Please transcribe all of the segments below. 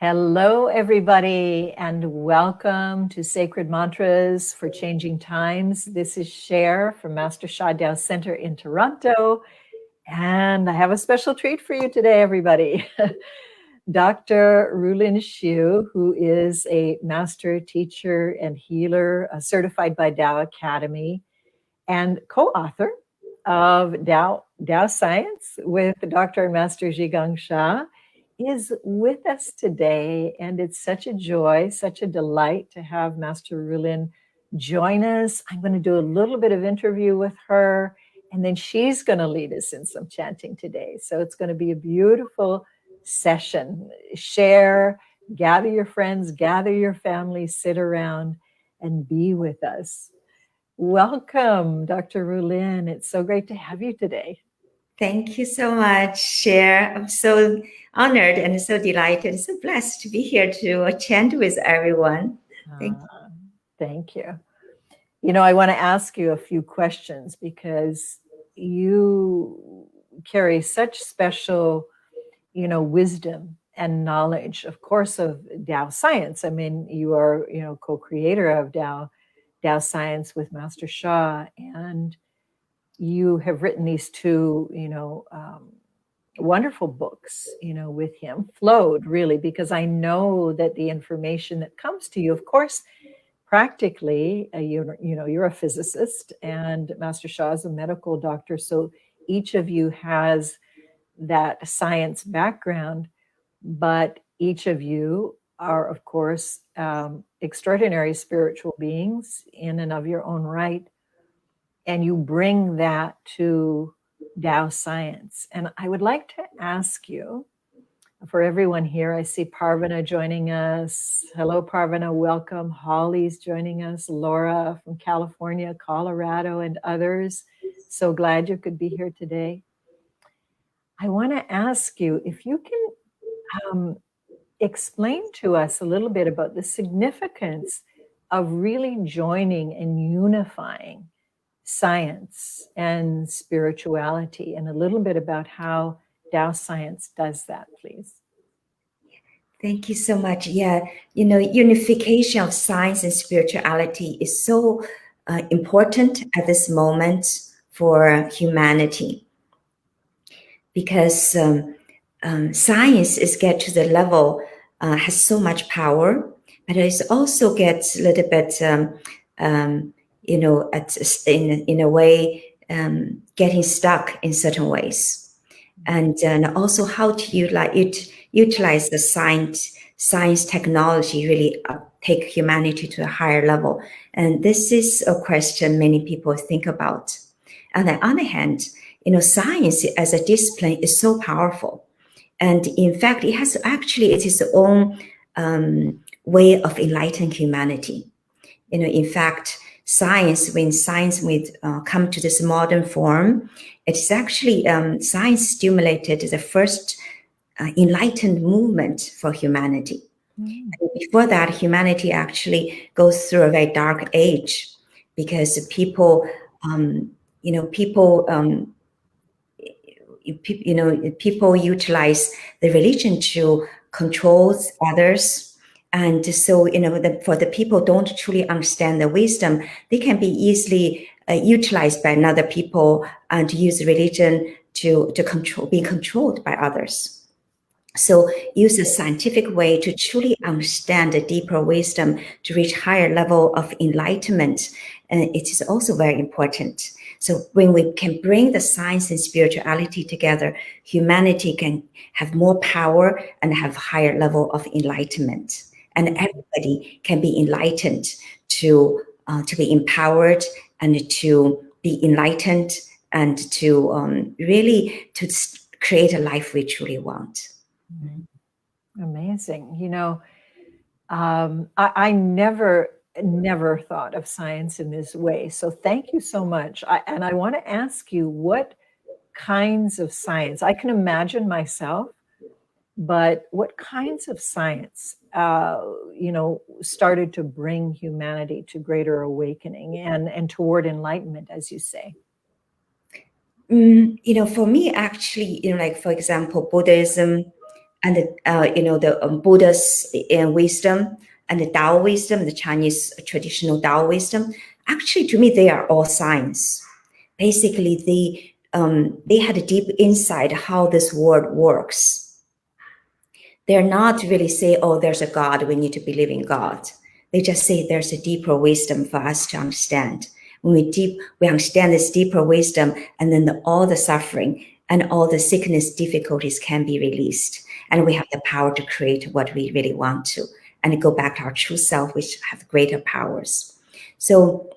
Hello, everybody, and welcome to Sacred Mantras for Changing Times. This is Sher from Master Sha Dao Center in Toronto, and I have a special treat for you today, everybody. Dr. Rulin Xiu, who is a master teacher and healer, certified by Dao Academy, and co-author of Dao Science with Dr. and Master Zhigang Sha, is with us today, and it's such a joy, such a delight to have Master Rulin join us. I'm going to do a little bit of interview with her, and then she's going to lead us in some chanting today. So it's going to be a beautiful session. Share, gather your friends, gather your family, sit around and be with us. Welcome, Dr. Rulin. It's so great to have you today. Thank you so much, Cher. I'm so honored and so delighted, so blessed to be here to chant with everyone. Thank you. You know, I want to ask you a few questions because you carry such special, wisdom and knowledge, of course, of Dao Science. I mean, you are, co-creator of Dao Science with Master Sha, and you have written these two, wonderful books, with him, flowed really, because I know that the information that comes to you, of course, practically, you're a physicist and Master Sha is a medical doctor. So each of you has that science background, but each of you are, of course, extraordinary spiritual beings in and of your own right. And you bring that to Dao Science. And I would like to ask you, for everyone here, I see Parvana joining us. Hello, Parvana, welcome. Holly's joining us. Laura from California, Colorado, and others. So glad you could be here today. I want to ask you if you can explain to us a little bit about the significance of really joining and unifying science and spirituality, and a little bit about how Dao Science does that, please. Thank you so much. Yeah, unification of science and spirituality is so important at this moment for humanity, because science is get to the level, has so much power, but it also gets a little bit in a way, getting stuck in certain ways, and also how to utilize the science technology really take humanity to a higher level. And this is a question many people think about. On the other hand, science as a discipline is so powerful, and in fact, it has its own way of enlightening humanity. In fact, when science would come to this modern form, it's actually science stimulated the first enlightened movement for humanity. Before that, humanity actually goes through a very dark age, because people utilize the religion to control others. And so, for the people don't truly understand the wisdom, they can be easily utilized by another people and use religion to be controlled by others. So use a scientific way to truly understand the deeper wisdom to reach higher level of enlightenment. And it is also very important. So when we can bring the science and spirituality together, humanity can have more power and have higher level of enlightenment. And everybody can be enlightened to be empowered and to be enlightened and to really to create a life we truly want. Amazing. I never thought of science in this way. So thank you so much. And I want to ask you, what kinds of science? I can imagine myself, but what kinds of science, started to bring humanity to greater awakening and toward enlightenment, as you say? For me, actually, like, for example, Buddhism and the Buddha's wisdom and the Tao wisdom, the Chinese traditional Tao wisdom, actually to me they are all science. Basically, they had a deep insight how this world works. They're not really say, oh, there's a God, we need to believe in God. They just say there's a deeper wisdom for us to understand. When we understand this deeper wisdom, and then all the suffering and all the sickness, difficulties can be released. And we have the power to create what we really want to, and go back to our true self, which have greater powers. So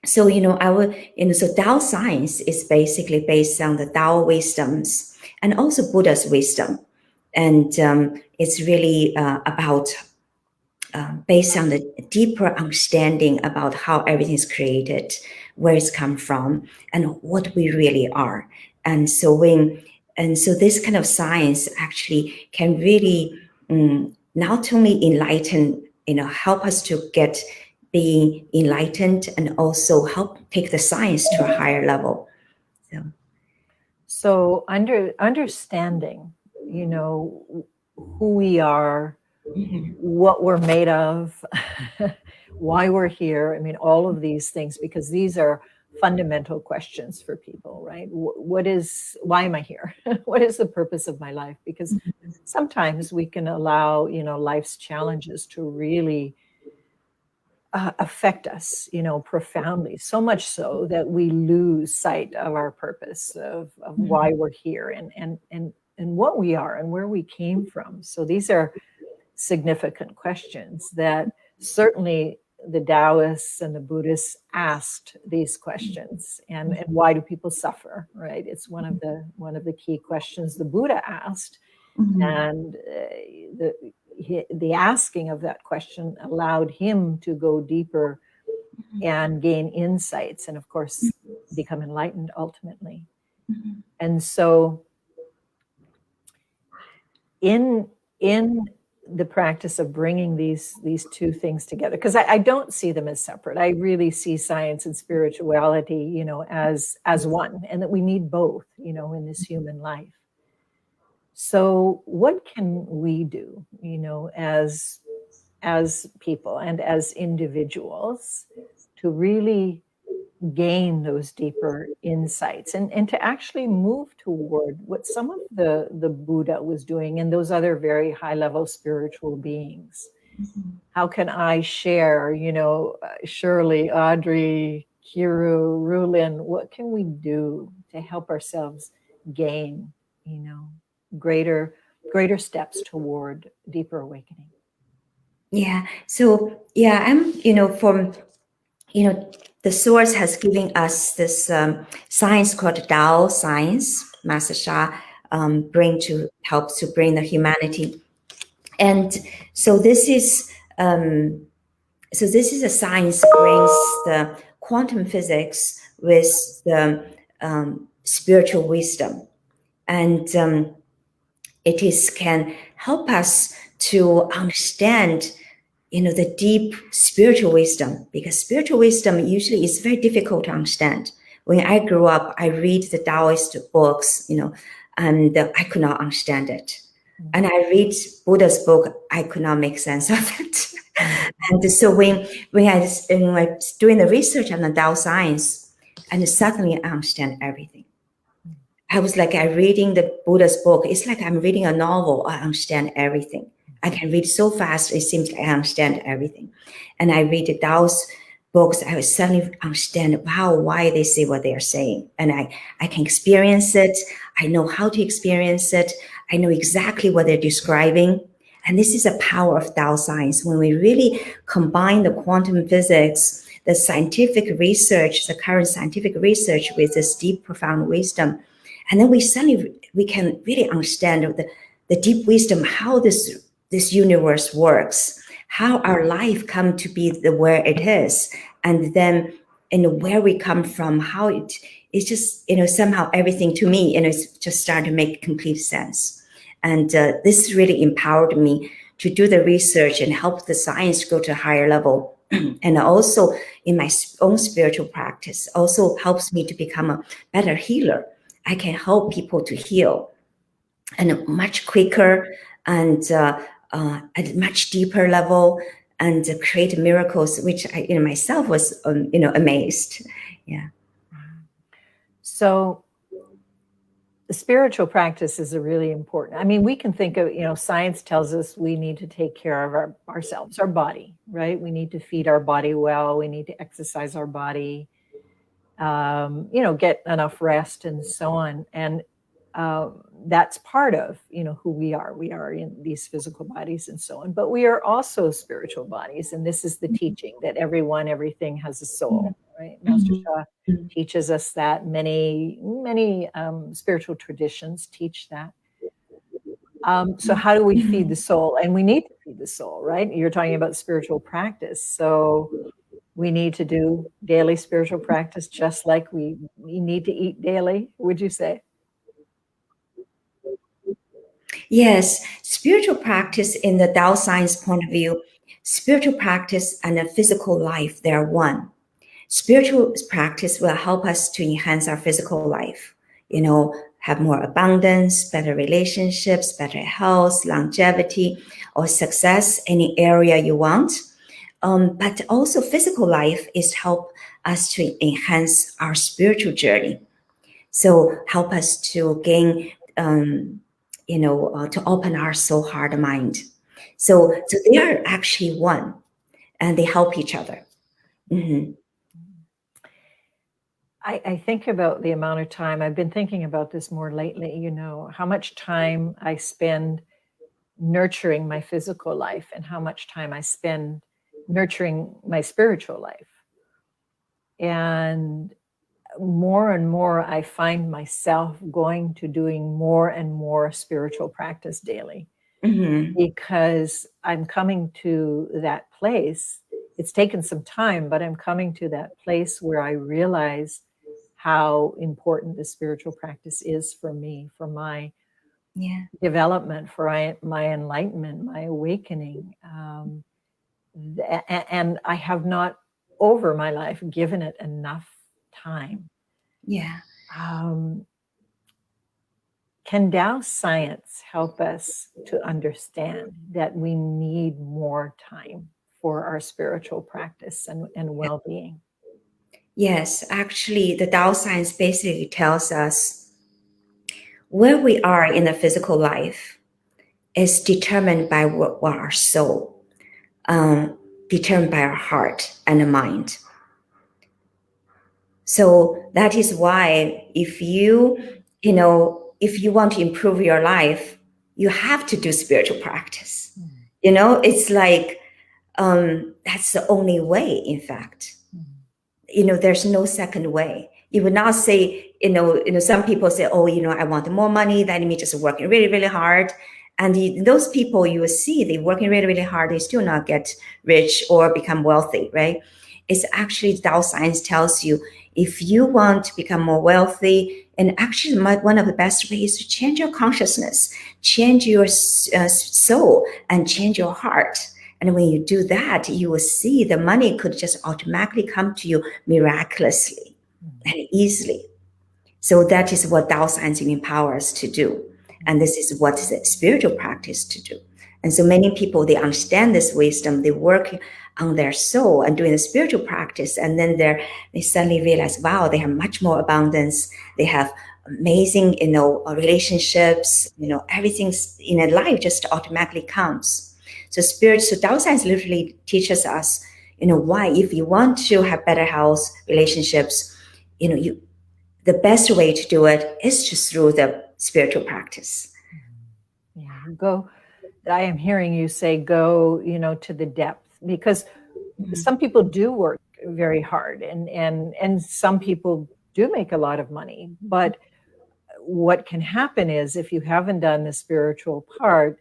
so Tao science is basically based on the Tao wisdoms and also Buddha's wisdom, and it's really about based on the deeper understanding about how everything is created, where it's come from, and what we really are. And so this kind of science actually can really not only enlighten, help us to get being enlightened, and also help take the science to a higher level. So understanding, who we are, what we're made of, why we're here. I mean, all of these things, because these are fundamental questions for people, right? Why am I here? What is the purpose of my life? Because sometimes we can allow, life's challenges to really affect us, profoundly, so much so that we lose sight of our purpose, of why we're here, and what we are and where we came from. So these are significant questions that certainly the Taoists and the Buddhists asked these questions. And why do people suffer, right? It's one of the key questions the Buddha asked. And the asking of that question allowed him to go deeper and gain insights, and of course become enlightened ultimately. And so in the practice of bringing these two things together, because I don't see them as separate. I really see science and spirituality, as one, and that we need both, in this human life. So what can we do, as people and as individuals, to really gain those deeper insights and to actually move toward what some of the Buddha was doing and those other very high level spiritual beings? How can I share, Shirley, Audrey, Kiru, Rulin, what can we do to help ourselves gain, greater steps toward deeper awakening? Yeah. So I'm, from, the source has given us this science called Tao science. Master Sha helps to bring the humanity, and so this is a science that brings the quantum physics with the spiritual wisdom, and it can help us to understand the deep spiritual wisdom, because spiritual wisdom usually is very difficult to understand. When I grew up, I read the Taoist books, and I could not understand it. And I read Buddha's book, I could not make sense of it. And so when I was doing the research on the Tao science, and suddenly I understand everything. I was like, I'm reading the Buddha's book. It's like I'm reading a novel. I understand everything. I can read so fast, it seems like I understand everything. And I read the Tao's books, I suddenly understand, why they say what they are saying. And I can experience it. I know how to experience it. I know exactly what they're describing. And this is the power of Tao science. When we really combine the quantum physics, the scientific research, the current scientific research with this deep, profound wisdom, and then we can really understand the deep wisdom, how this universe works, how our life come to be where it is, and then where we come from, how it's just somehow everything to me it's just starting to make complete sense. And this really empowered me to do the research and help the science go to a higher level. And also in my own spiritual practice also helps me to become a better healer. I can help people to heal and much quicker, and at a much deeper level, and create miracles, which I myself was amazed. Yeah. So the spiritual practice is a really important. I mean, we can think of, science tells us we need to take care of ourselves, our body, right? We need to feed our body well. We need to exercise our body, get enough rest and so on. And that's part of, who we are. We are in these physical bodies and so on, but we are also spiritual bodies. And this is the teaching that everything has a soul, right? Master Shah teaches us that. Many spiritual traditions teach that. So how do we feed the soul? And we need to feed the soul, right? You're talking about spiritual practice. So we need to do daily spiritual practice, just like we need to eat daily, would you say? Yes, spiritual practice in the Tao science point of view, spiritual practice and a physical life, they are one. Spiritual practice will help us to enhance our physical life, have more abundance, better relationships, better health, longevity, or success, any area you want. But also physical life is help us to enhance our spiritual journey. So help us to gain, to open our soul, heart, mind. So they are actually one, and they help each other. Mm-hmm. I think about the amount of time, I've been thinking about this more lately, how much time I spend nurturing my physical life and how much time I spend nurturing my spiritual life. And more, I find myself going to doing more and more spiritual practice daily, because I'm coming to that place. It's taken some time, but I'm coming to that place where I realize how important the spiritual practice is for me, for my development, for my enlightenment, my awakening. And I have not, over my life, given it enough time. Yeah. Can Tao science help us to understand that we need more time for our spiritual practice and well-being? Yes, actually, the Tao science basically tells us where we are in the physical life is determined by what our soul, determined by our heart and the mind. So that is why if you want to improve your life, you have to do spiritual practice. It's like that's the only way, in fact. There's no second way. You would not say, some people say, oh, I want more money, that means just working really, really hard. And those people you will see, they working really, really hard, they still not get rich or become wealthy, right? It's actually Tao science tells you, if you want to become more wealthy, and actually one of the best ways to change your consciousness, change your soul, and change your heart. And when you do that, you will see the money could just automatically come to you miraculously and easily. So that is what Tao science empowers us to do. And this is what the spiritual practice to do. And so many people, they understand this wisdom, they work on their soul and doing the spiritual practice. And then they suddenly realize, wow, they have much more abundance. They have amazing, relationships, everything's in a life just automatically comes. So Tao science literally teaches us, why if you want to have better health, relationships, the best way to do it is just through the spiritual practice. Yeah, I am hearing you say go, to the depth, because some people do work very hard and some people do make a lot of money. But what can happen is if you haven't done the spiritual part,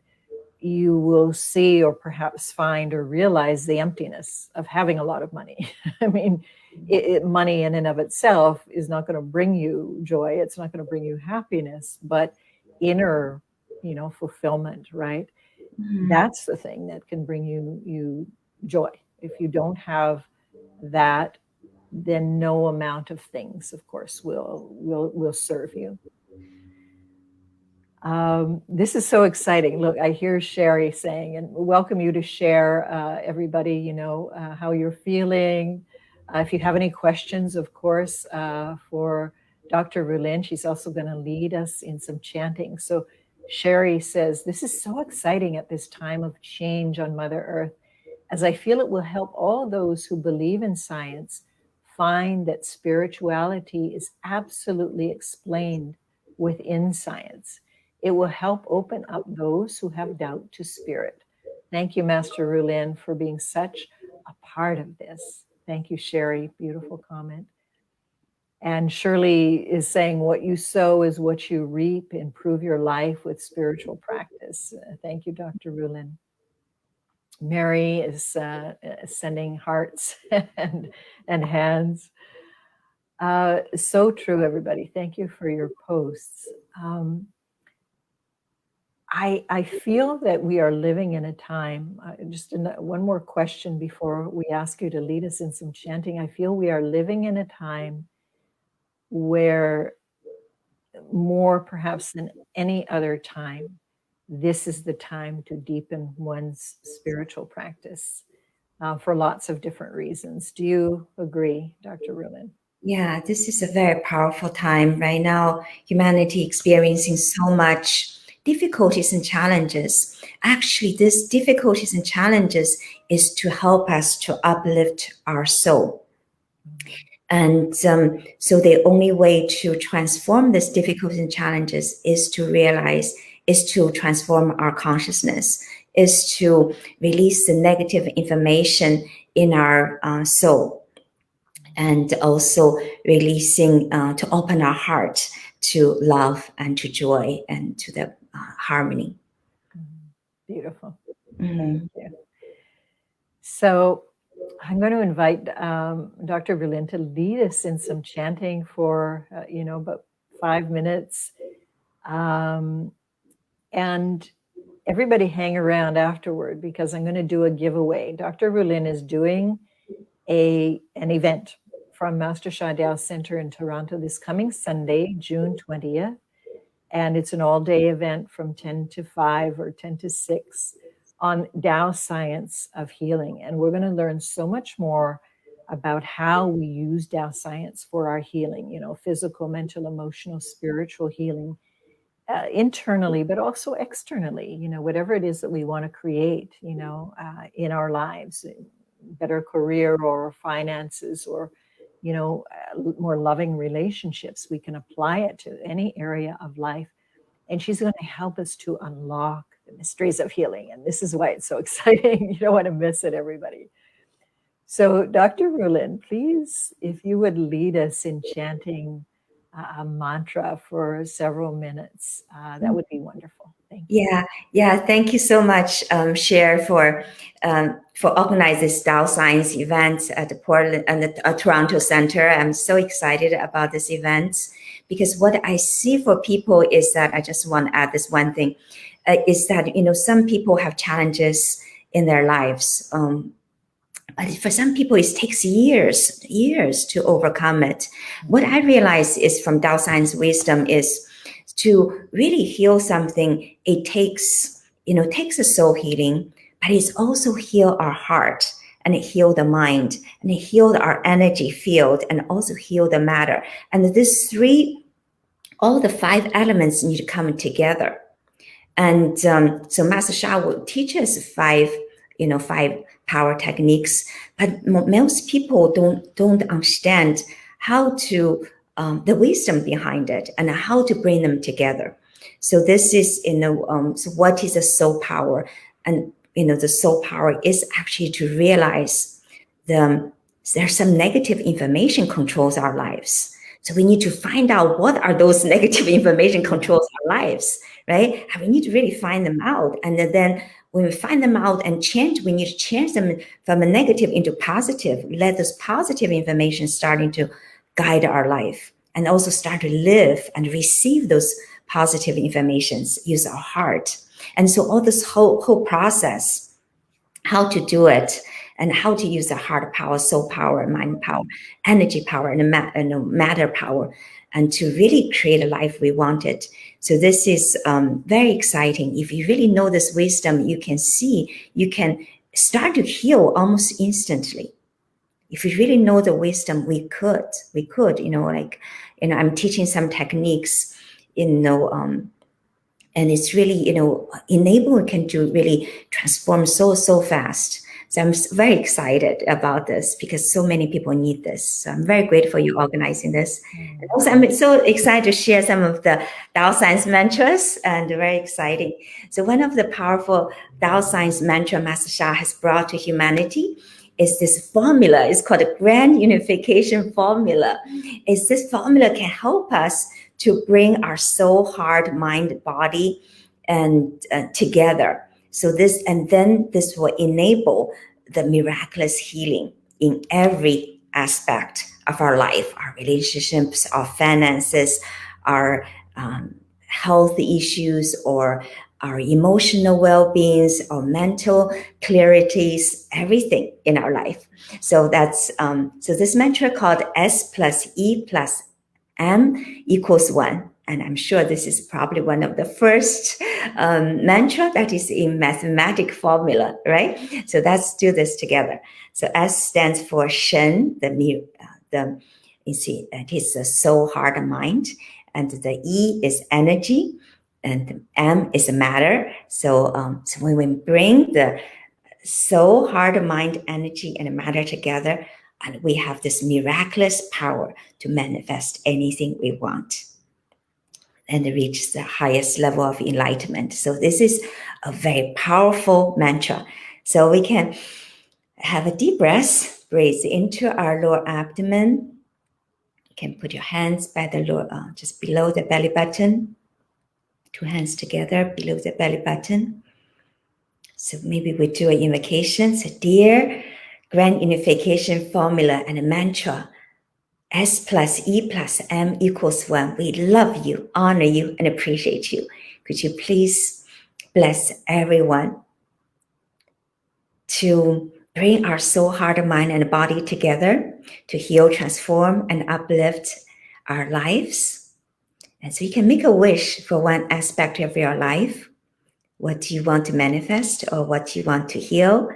you will see or perhaps find or realize the emptiness of having a lot of money. I mean, money in and of itself is not going to bring you joy. It's not going to bring you happiness, but inner, fulfillment, right? That's the thing that can bring you joy. If you don't have that, then no amount of things, of course, will serve you. This is so exciting. Look, I hear Sherry saying, and welcome you to share, everybody, how you're feeling. If you have any questions, of course, for Dr. Rulin, she's also going to lead us in some chanting. So Sherry says, this is so exciting at this time of change on Mother Earth, as I feel it will help all those who believe in science find that spirituality is absolutely explained within science. It will help open up those who have doubt to spirit. Thank you, Master Rulin, for being such a part of this. Thank you, Sherry. Beautiful comment. And Shirley is saying, what you sow is what you reap. Improve your life with spiritual practice. Thank you, Dr. Rulin. Mary is sending hearts and hands. So true, everybody. Thank you for your posts. I feel that we are living in a time, just one more question before we ask you to lead us in some chanting. I feel we are living in a time where, more perhaps than any other time, this is the time to deepen one's spiritual practice for lots of different reasons. Do you agree, Dr. Rulin? Yeah, this is a very powerful time right now. Humanity experiencing so much difficulties and challenges. Actually, these difficulties and challenges is to help us to uplift our soul. And so the only way to transform these difficulties and challenges is to transform our consciousness, is to release the negative information in our soul, and also releasing to open our heart to love and to joy and to the harmony. Beautiful. Thank you. So I'm going to invite Dr. Rulin to lead us in some chanting for, about 5 minutes. And everybody hang around afterward, because I'm going to do a giveaway. Dr. Rulin is doing an event from Master Sha Dao Center in Toronto this coming Sunday, June 20th. And it's an all-day event from 10 to 5 or 10 to 6 on Tao science of healing. And we're going to learn so much more about how we use Tao science for our healing, physical, mental, emotional, spiritual healing, internally, but also externally, whatever it is that we want to create, in our lives, better career or finances, or, more loving relationships. We can apply it to any area of life. And she's going to help us to unlock the mysteries of healing. And this is why it's so exciting. You don't want to miss it, everybody. So Dr. Rulin, please, if you would lead us in chanting a mantra for several minutes, that would be wonderful. Thank you. Yeah. Thank you so much, Sher, for organizing this Tao Science event at the Portland and the Toronto Center. I'm so excited about this event, because what I see for people is that, I just want to add this one thing, is that some people have challenges in their lives. But for some people, it takes years to overcome it. What I realize is from Tao Science wisdom is to really heal something, it takes a soul healing, but it's also heal our heart, and it heal the mind, and it heal our energy field, and also heal the matter. And this all the 5 elements need to come together. And so Master Sha will teach us 5 power techniques, but most people don't understand how to the wisdom behind it and how to bring them together. So this is so what is the soul power? And the soul power is actually to realize there's some negative information controls our lives. So we need to find out what are those negative information controls our lives, right? And we need to really find them out. And then when we find them out and change, we need to change them from a negative into positive. Let this positive information starting to guide our life, and also start to live and receive those positive informations, use our heart. And so all this whole process, how to do it, and how to use the heart power, soul power, mind power, energy power, and matter power. and to really create a life we wanted. So this is very exciting. If you really know this wisdom, you can see, you can start to heal almost instantly. If we really know the wisdom, we could, I'm teaching some techniques, and it's really, enable can do really transform so fast. So I'm very excited about this because so many people need this. So I'm very grateful for you organizing this. And also, I'm so excited to share some of the Tao Science mantras, and very exciting. So one of the powerful Tao Science mantra Master Sha has brought to humanity is this formula. It's called the Grand Unification Formula. It's this formula can help us to bring our soul, heart, mind, body, and together. So this will enable the miraculous healing in every aspect of our life, our relationships, our finances, our health issues, or our emotional well-beings, our mental clarities, everything in our life. So that's so this mantra called S plus E plus M equals 1. And I'm sure this is probably one of the first mantra that is in mathematic formula, right? So let's do this together. So S stands for Shen, you see, it is the soul, heart, and mind. And the E is energy, and the M is matter. So when we bring the soul, heart, mind, energy, and matter together, and we have this miraculous power to manifest anything we want and reach the highest level of enlightenment. So this is a very powerful mantra. So we can have a deep breath, breathe into our lower abdomen. You can put your hands by the lower, just below the belly button. 2 hands together below the belly button. So maybe we do an invocation. So dear Grand Unification Formula and a mantra, S plus E plus M equals 1. We love you, honor you, and appreciate you. Could you please bless everyone to bring our soul, heart, mind, and body together to heal, transform, and uplift our lives? And so you can make a wish for one aspect of your life. What do you want to manifest, or what do you want to heal?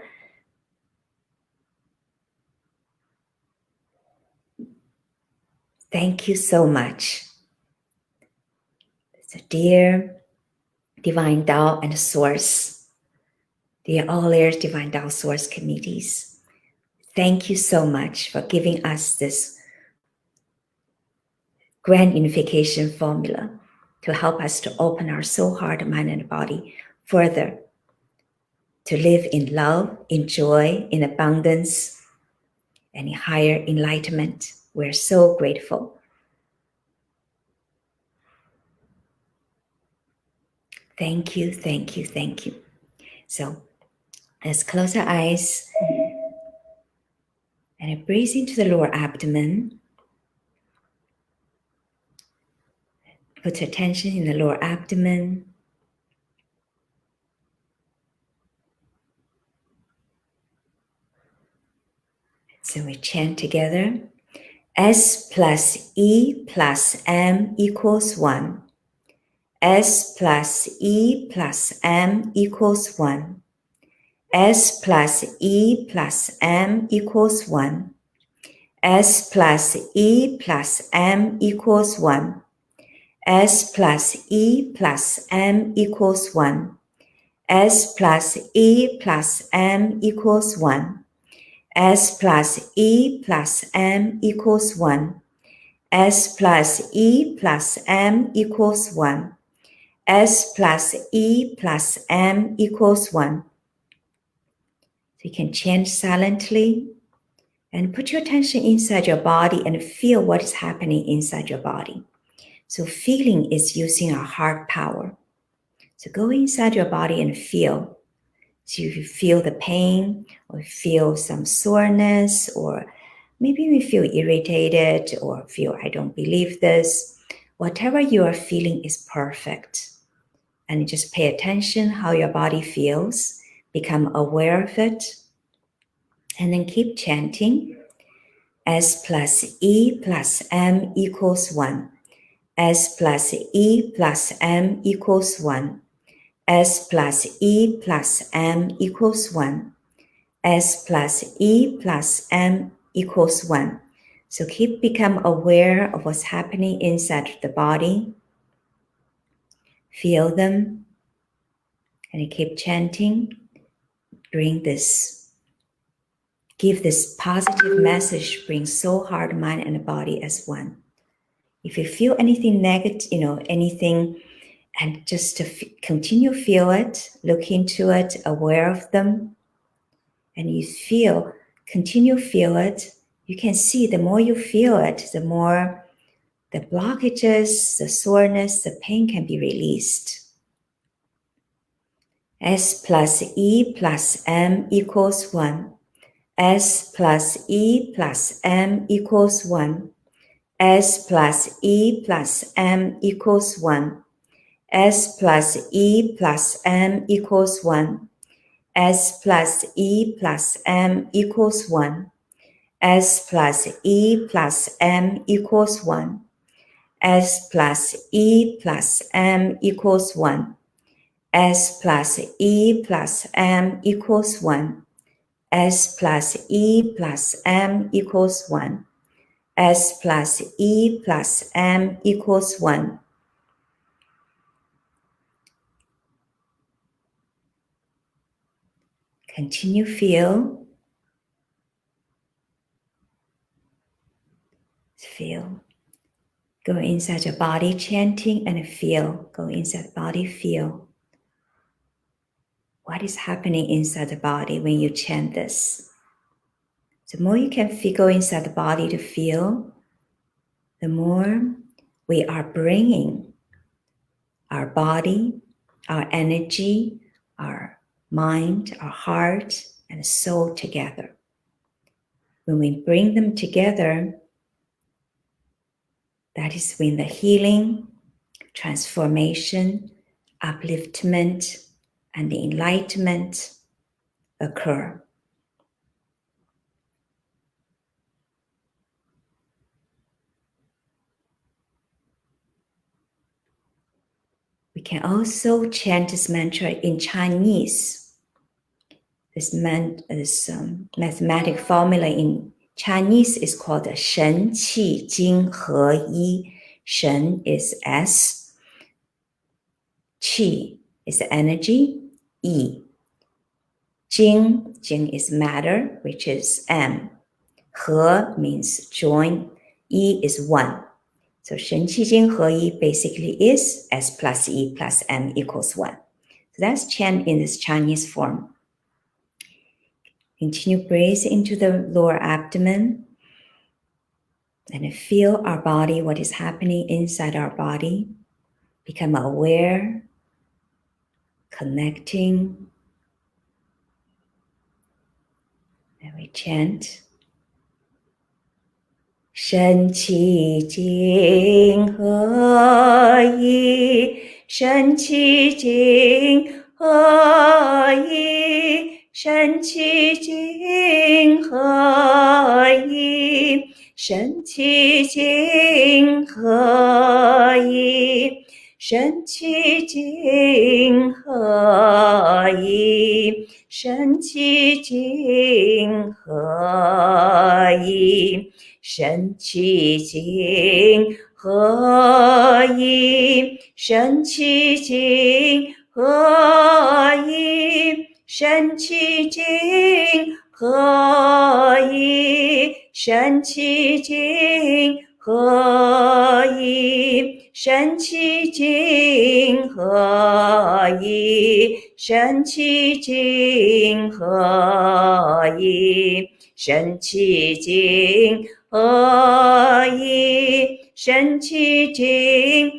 Thank you so much. So dear Divine Tao and Source, dear all layers Divine Tao Source committees, thank you so much for giving us this grand unification formula to help us to open our soul, heart, mind, and body further, to live in love, in joy, in abundance, and in higher enlightenment. We're so grateful. Thank you, thank you, thank you. So let's close our eyes and breathe into the lower abdomen. Put attention in the lower abdomen. So we chant together. S plus E plus M equals 1. S plus E plus M equals 1. S plus E plus M equals 1. S plus E plus M equals 1. S plus E plus M equals 1. S plus E plus M equals 1. S plus E plus M equals 1. S plus E plus M equals 1. S plus E plus M equals 1. So you can chant silently and put your attention inside your body and feel what is happening inside your body. So feeling is using our heart power. So go inside your body and feel. So you feel the pain, or feel some soreness, or maybe you feel irritated, or feel, I don't believe this. Whatever you are feeling is perfect. And just pay attention how your body feels. Become aware of it. And then keep chanting. S plus E plus M equals 1. S plus E plus M equals 1. S plus E plus M equals 1. S plus E plus M equals 1. So become aware of what's happening inside the body. Feel them and keep chanting. Give this positive message, bring soul, heart, mind, and body as one. If you feel anything negative, anything, and just to continue feel it, look into it, aware of them, and you continue feel it. You can see the more you feel it, the more the blockages, the soreness, the pain can be released. S plus E plus M equals 1. S plus E plus M equals 1. S plus E plus M equals 1. S plus E plus M equals 1. S plus E plus M equals 1. S plus E plus M equals 1. S plus E plus M equals 1. S plus E plus M equals 1. S plus E plus M equals 1. S plus E plus M equals 1. Continue feel. Go inside your body chanting and feel. Go inside the body, feel. What is happening inside the body when you chant this? The more you can go inside the body to feel, the more we are bringing our body, our energy, our mind, our heart, and soul together. When we bring them together, that is when the healing, transformation, upliftment, and the enlightenment occur. We can also chant this mantra in Chinese. This mathematic formula in Chinese is called 神气精合一. Shen is S, Qi is energy, Yi. Jing is matter, which is M. He means join, Yi is one. So 神气精合一 basically is S plus E plus M equals 1. So that's chant in this Chinese form. Continue breathe into the lower abdomen and feel our body, what is happening inside our body. Become aware, connecting. And we chant. 神气精合一，神气精合一，神气精合一，神气精合一，神气精合一，神气精合一。神气精合一，神气精合一，神气精合一，神气精合一，神气精合一，神气精合一，神气精合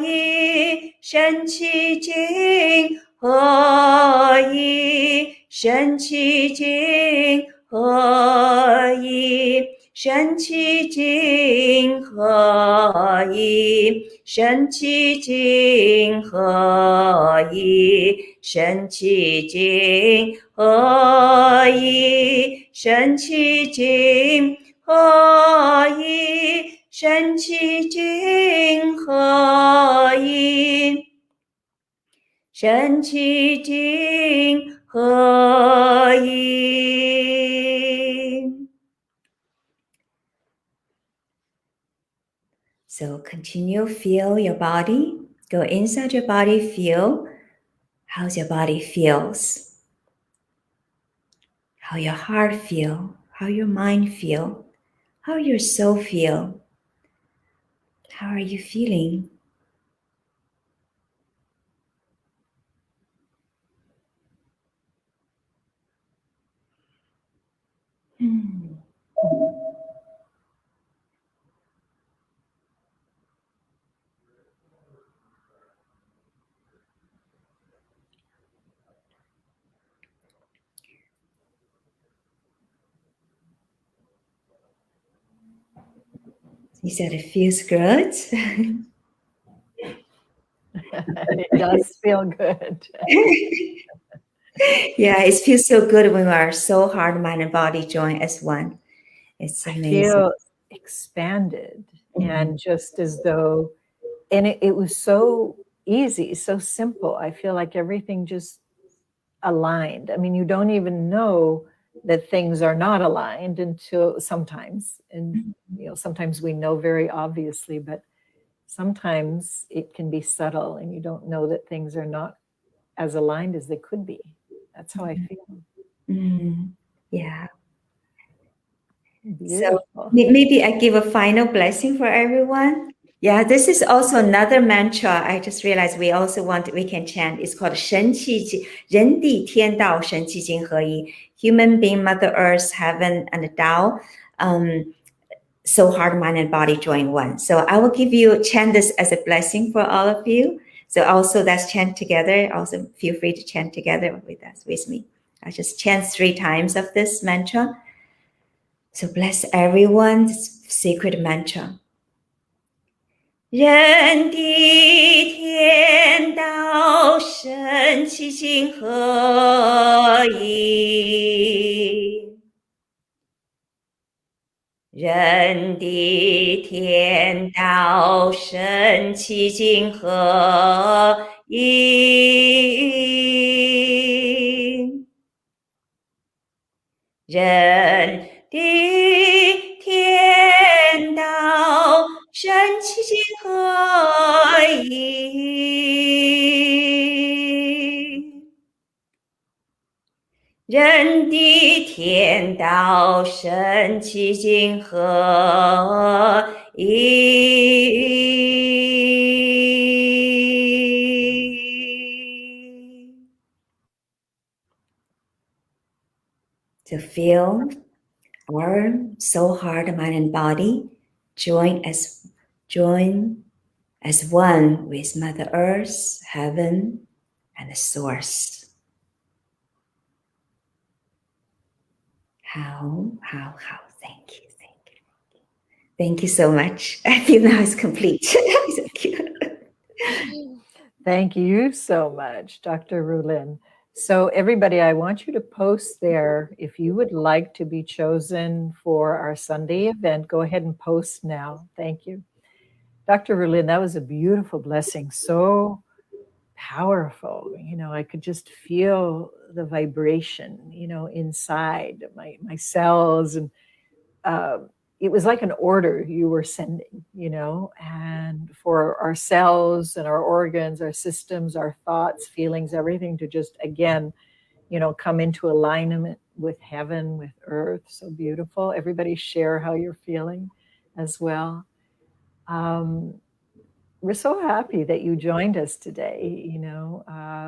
一，神气精合一，神气精合一，神气精合一，神气精合一，神气精合一，神气精合一，神气精合一，身气均合一，身气均合一。So continue, feel your body. Go inside your body, feel how your body feels. How your heart feel, how your mind feel, how your soul feel. How are you feeling? You said it feels good. It does feel good. Yeah, it feels so good when our soul, heart, mind, and body join as one. It's I amazing. feel expanded Mhm. and just as though, and it was so easy, so simple. I feel like everything just aligned. I mean, you don't even know that things are not aligned until sometimes, and sometimes we know very obviously, but sometimes it can be subtle and you don't know that things are not as aligned as they could be. That's how I feel. Mm, yeah. So Beautiful. maybe I give a final blessing for everyone. Yeah, this is also another mantra. I just realized we can chant. It's called 神气 人地天道神气金合一. Human being, Mother Earth, Heaven, and Tao. Soul, heart, mind, and body join one. So I will chant this as a blessing for all of you. So also let's chant together. Also feel free to chant together with me. I just chant 3 times of this mantra. So bless everyone's sacred mantra. 人地天道神气金合一，人地天道神气金合一，人地天道神气金合一，人地天道神气金合一。To feel our soul, heart, mind, and body join as one with Mother Earth, Heaven, and the Source. How? Thank you. Thank you so much. I feel now it's complete. Thank you. Thank you so much, Dr. Rulin. So everybody, I want you to post there if you would like to be chosen for our Sunday event. Go ahead and post now. Thank you. Dr. Rulin, that was a beautiful blessing. So powerful. I could just feel the vibration, inside my cells. And it was like an order you were sending, and for our cells and our organs, our systems, our thoughts, feelings, everything to just, again, come into alignment with heaven, with earth. So beautiful. Everybody share how you're feeling as well. We're so happy that you joined us today.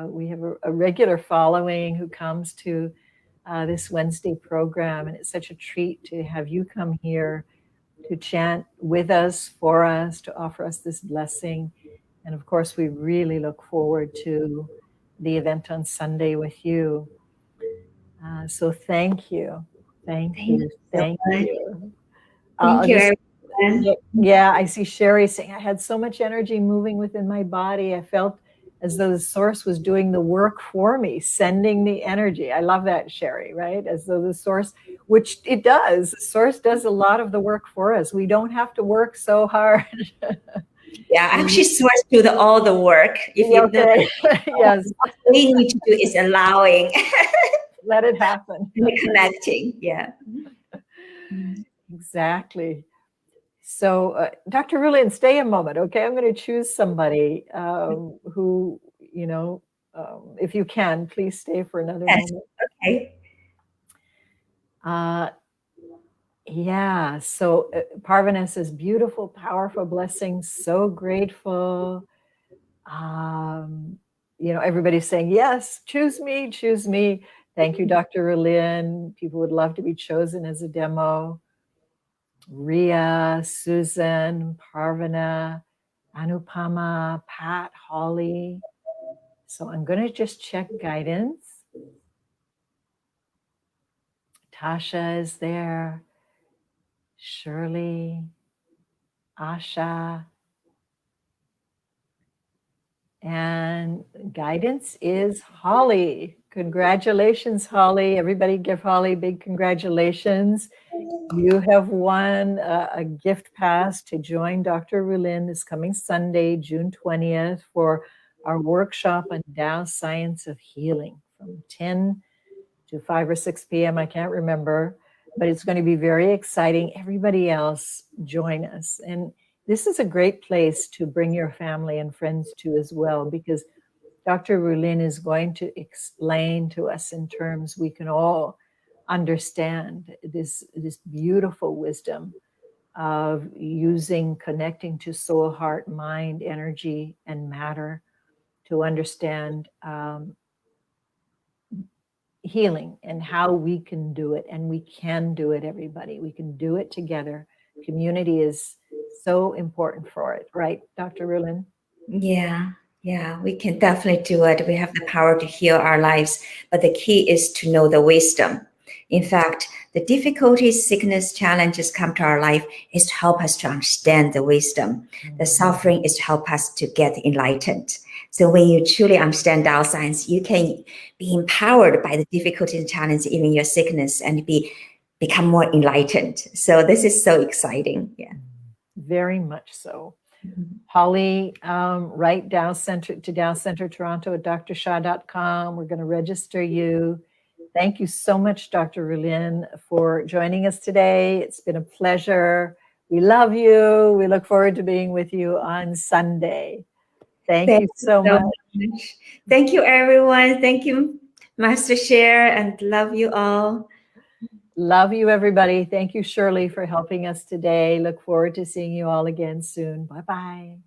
We have a regular following who comes to this Wednesday program, and it's such a treat to have you come here to chant with us, for us, to offer us this blessing. And of course, we really look forward to the event on Sunday with you. So thank you. Thank you. Thank you. Thank you, everyone. Yeah, I see Sherry saying, I had so much energy moving within my body. I felt as though the source was doing the work for me, sending the energy. I love that, Sherry, right? As though the source, which it does, the source does a lot of the work for us. We don't have to work so hard. Yeah, actually, source do all the work. If you know, Okay, yes. what we need to do is allowing Let it happen. and connecting. Yeah. Exactly. So, Dr. Rulin, stay a moment, okay? I'm going to choose somebody who, if you can, please stay for another Yes. moment. Okay. Yeah, so Parvana says, beautiful, powerful blessings, so grateful. Everybody's saying, yes, choose me, choose me. Thank you, Dr. Rulin. People would love to be chosen as a demo. Ria, Susan, Parvana, Anupama, Pat, Holly. So I'm going to just check guidance. Tasha is there. Shirley, Asha. And guidance is Holly. Congratulations, Holly. Everybody give Holly big congratulations. You have won a gift pass to join Dr. Rulin this coming Sunday, June 20th, for our workshop on Tao Science of Healing from 10 to 5 or 6 p.m. I can't remember, but it's going to be very exciting. Everybody else join us. And this is a great place to bring your family and friends to as well, because Dr. Rulin is going to explain to us in terms we can all understand this beautiful wisdom of connecting to soul, heart, mind, energy, and matter to understand healing and how we can do it. And we can do it, everybody. We can do it together. Community is so important for it, right, Dr. Rulin? Yeah, we can definitely do it. We have the power to heal our lives, but the key is to know the wisdom. In fact, the difficulties, sickness, challenges come to our life is to help us to understand the wisdom. The suffering is to help us to get enlightened. So when you truly understand Tao science, you can be empowered by the difficulties and challenges, even your sickness, and become more enlightened. So this is so exciting. Yeah. Very much so. Holly, write Tao Center to Tao Center Toronto at drsha.com. We're going to register you. Thank you so much, Dr. Rulin, for joining us today. It's been a pleasure. We love you. We look forward to being with you on Sunday. Thank you so much. Thank you, everyone. Thank you, Master Sher, and love you all. Love you, everybody. Thank you, Shirley, for helping us today. Look forward to seeing you all again soon. Bye-bye.